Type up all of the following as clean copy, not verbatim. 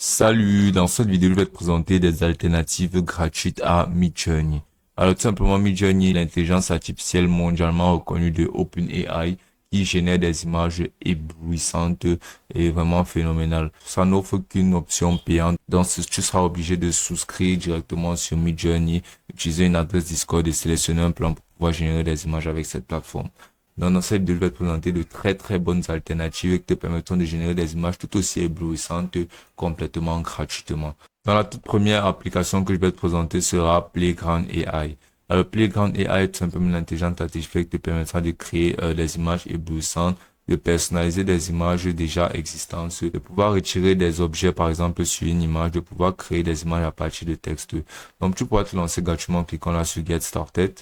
Salut, dans cette vidéo, je vais te présenter des alternatives gratuites à Midjourney. Alors tout simplement, Midjourney est l'intelligence artificielle mondialement reconnue de OpenAI qui génère des images éblouissantes et vraiment phénoménales. Ça n'offre qu'une option payante, donc tu seras obligé de souscrire directement sur Midjourney, utiliser une adresse Discord et sélectionner un plan pour pouvoir générer des images avec cette plateforme. Dans cette vidéo, je vais te présenter de très bonnes alternatives qui te permettront de générer des images tout aussi éblouissantes complètement gratuitement. Dans la toute première application que je vais te présenter sera Playground AI. Alors Playground AI est tout simplement l'intelligence artificielle qui te permettra de créer des images éblouissantes, de personnaliser des images déjà existantes, de pouvoir retirer des objets par exemple sur une image, de pouvoir créer des images à partir de textes. Donc tu pourras te lancer gratuitement en cliquant là sur Get Started.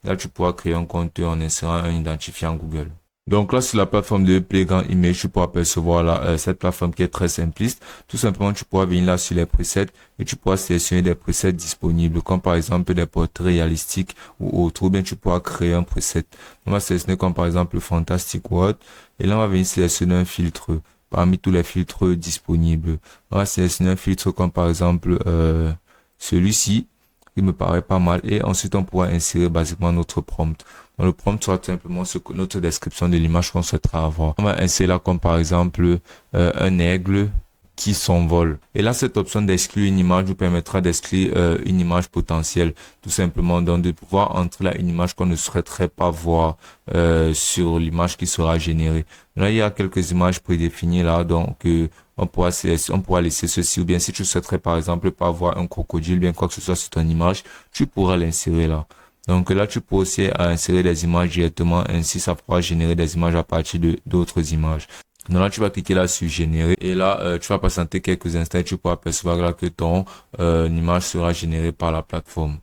Là, tu pourras créer un compte en insérant un identifiant Google. Donc là, sur la plateforme de Playground Image, tu pourras percevoir là, cette plateforme qui est très simpliste. Tout simplement, tu pourras venir là sur les presets et tu pourras sélectionner des presets disponibles, comme par exemple des portraits réalistiques ou autres. Ou bien tu pourras créer un preset. On va sélectionner comme par exemple Fantastic World. Et là, on va venir sélectionner un filtre parmi tous les filtres disponibles. On va sélectionner un filtre comme par exemple celui-ci, qui me paraît pas mal, et ensuite on pourra insérer basiquement notre prompt. Dans le prompt sera tout simplement notre description de l'image qu'on souhaitera avoir. On va insérer là comme par exemple un aigle qui s'envole. Et là, cette option d'exclure une image nous permettra d'exclure une image potentielle, tout simplement, donc de pouvoir entrer là une image qu'on ne souhaiterait pas voir sur l'image qui sera générée. Là, il y a quelques images prédéfinies là, donc on pourra laisser ceci, ou bien si tu souhaiterais par exemple pas voir un crocodile, bien quoi que ce soit sur ton image, tu pourras l'insérer là. Donc là, tu peux aussi insérer des images directement, ainsi ça pourra générer des images à partir de d'autres images. Donc là, tu vas cliquer là sur générer et là, tu vas patienter quelques instants et tu pourras percevoir là que ton image sera générée par la plateforme.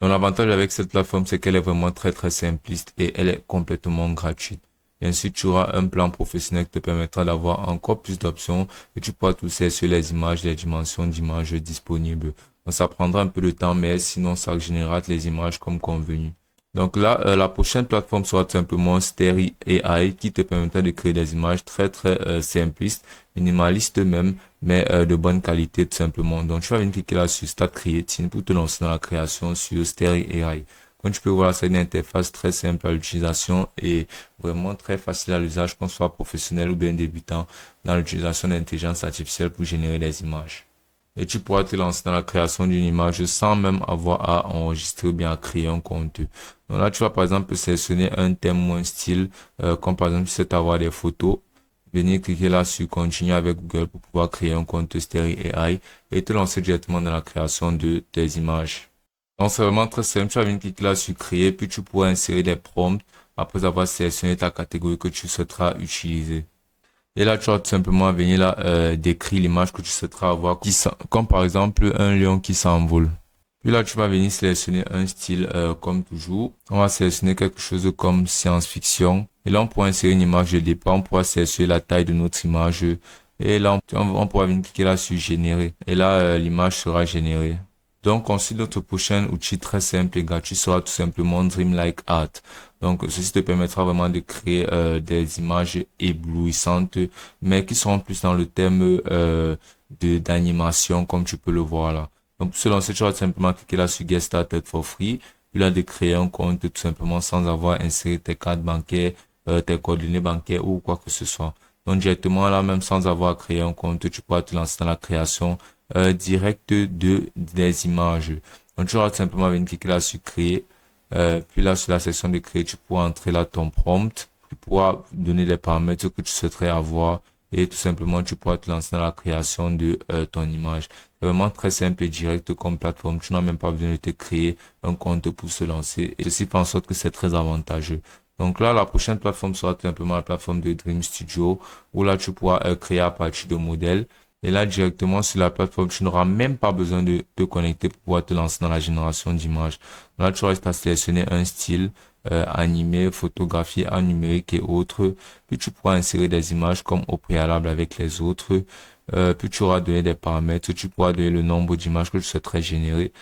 Donc l'avantage avec cette plateforme, c'est qu'elle est vraiment très simpliste et elle est complètement gratuite. Et ainsi, tu auras un plan professionnel qui te permettra d'avoir encore plus d'options et tu pourras tout sur les images, les dimensions d'images disponibles. Donc ça prendra un peu de temps, mais sinon ça générera les images comme convenu. Donc là, la prochaine plateforme sera tout simplement Stary AI qui te permettra de créer des images très simplistes, minimalistes même, mais de bonne qualité tout simplement. Donc tu vas venir cliquer là sur Start Creating pour te lancer dans la création sur Stary AI. Comme tu peux voir, c'est une interface très simple à l'utilisation et vraiment très facile à l'usage, qu'on soit professionnel ou bien débutant dans l'utilisation d'intelligence artificielle pour générer des images. Et tu pourras te lancer dans la création d'une image sans même avoir à enregistrer ou bien à créer un compte. Donc là, tu vas par exemple sélectionner un thème ou un style, comme par exemple, si c'est avoir des photos. Venir cliquer là sur continuer avec Google pour pouvoir créer un compte Stary AI et te lancer directement dans la création de tes images. Donc c'est vraiment très simple, tu vas venir cliquer là sur créer, puis tu pourras insérer des prompts après avoir sélectionné ta catégorie que tu souhaiteras utiliser. Et là, tu vas tout simplement venir là décrire l'image que tu souhaiteras avoir, comme par exemple un lion qui s'envole. Puis là, tu vas venir sélectionner un style comme toujours. On va sélectionner quelque chose comme science-fiction. Et là, on pourra insérer une image de départ. On pourra sélectionner la taille de notre image. Et là, on pourra venir cliquer là sur générer. Et là, l'image sera générée. Donc, ensuite, notre prochain outil très simple et gratuit sera tout simplement Dreamlike Art. Donc, ceci te permettra vraiment de créer des images éblouissantes, mais qui seront plus dans le thème d'animation, comme tu peux le voir là. Donc, pour se lancer, tu vas simplement cliquer là sur Get Started for Free, puis là, de créer un compte tout simplement sans avoir inséré tes cartes bancaires, tes coordonnées bancaires ou quoi que ce soit. Donc, directement là, même sans avoir créé un compte, tu pourras te lancer dans la création direct des images. Donc tu vas tout simplement venir cliquer là sur créer. Puis là sur la section de créer, tu pourras entrer là ton prompt. Tu pourras donner les paramètres que tu souhaiterais avoir et tout simplement tu pourras te lancer dans la création de ton image. C'est vraiment très simple et direct comme plateforme. Tu n'as même pas besoin de te créer un compte pour se lancer. Et ceci fait en sorte que c'est très avantageux. Donc là, la prochaine plateforme sera tout simplement la plateforme de Dream Studio où là tu pourras créer à partir de modèles. Et là, directement sur la plateforme, tu n'auras même pas besoin de te connecter pour pouvoir te lancer dans la génération d'images. Là, tu restes à sélectionner un style animé, photographie en numérique et autres. Puis tu pourras insérer des images comme au préalable avec les autres. Puis tu auras donné des paramètres. Tu pourras donner le nombre d'images que tu souhaiterais générer.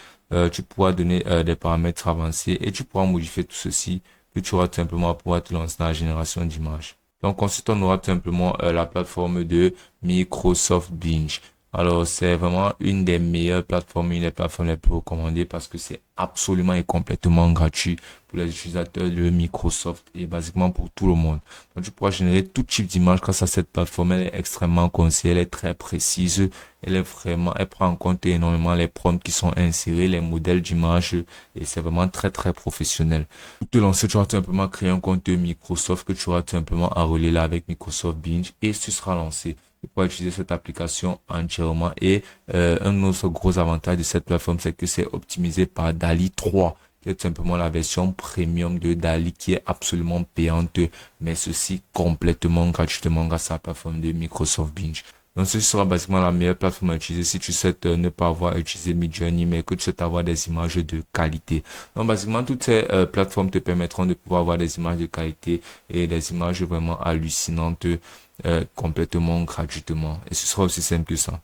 Tu pourras donner des paramètres avancés et tu pourras modifier tout ceci. Puis tu auras tout simplement pouvoir te lancer dans la génération d'images. Donc ensuite, on aura tout simplement la plateforme de Microsoft Bing. Alors, c'est vraiment une des meilleures plateformes, une des plateformes les plus recommandées parce que c'est absolument et complètement gratuit pour les utilisateurs de Microsoft et basiquement pour tout le monde. Donc, tu pourras générer tout type d'image grâce à cette plateforme. Elle est extrêmement concise, elle est très précise. Elle prend en compte énormément les prompts qui sont insérés, les modèles d'image et c'est vraiment très, très professionnel. Pour te lancer, tu vas tout simplement créer un compte Microsoft que tu auras tout simplement à relier là avec Microsoft Binge et tu seras lancé. Tu pourras utiliser cette application entièrement et un autre gros avantage de cette plateforme, c'est que c'est optimisé par DALL-E 3 qui est tout simplement la version premium de DALL-E qui est absolument payante, mais ceci complètement gratuitement grâce à la plateforme de Microsoft Binge. Donc, ce sera basiquement la meilleure plateforme à utiliser si tu souhaites ne pas avoir utilisé Midjourney, mais que tu souhaites avoir des images de qualité. Donc, basiquement, toutes ces plateformes te permettront de pouvoir avoir des images de qualité et des images vraiment hallucinantes complètement gratuitement. Et ce sera aussi simple que ça.